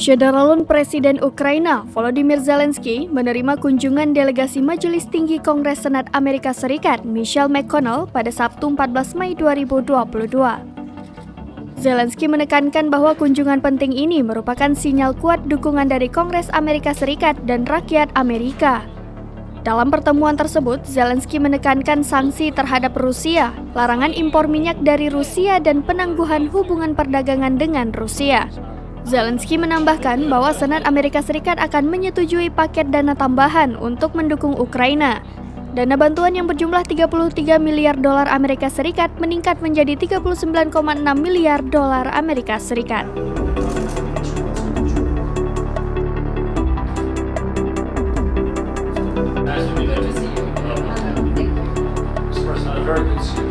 Saudara Presiden Ukraina Volodymyr Zelensky menerima kunjungan delegasi Majelis Tinggi Kongres Senat Amerika Serikat Mitchell McConnell pada Sabtu 14 Mei 2022. Zelensky menekankan bahwa kunjungan penting ini merupakan sinyal kuat dukungan dari Kongres Amerika Serikat dan rakyat Amerika. Dalam pertemuan tersebut, Zelensky menekankan sanksi terhadap Rusia, larangan impor minyak dari Rusia dan penangguhan hubungan perdagangan dengan Rusia. Zelensky menambahkan bahwa Senat Amerika Serikat akan menyetujui paket dana tambahan untuk mendukung Ukraina. Dana bantuan yang berjumlah 33 miliar dolar Amerika Serikat meningkat menjadi 39,6 miliar dolar Amerika Serikat. Nice to meet you. This person had a very good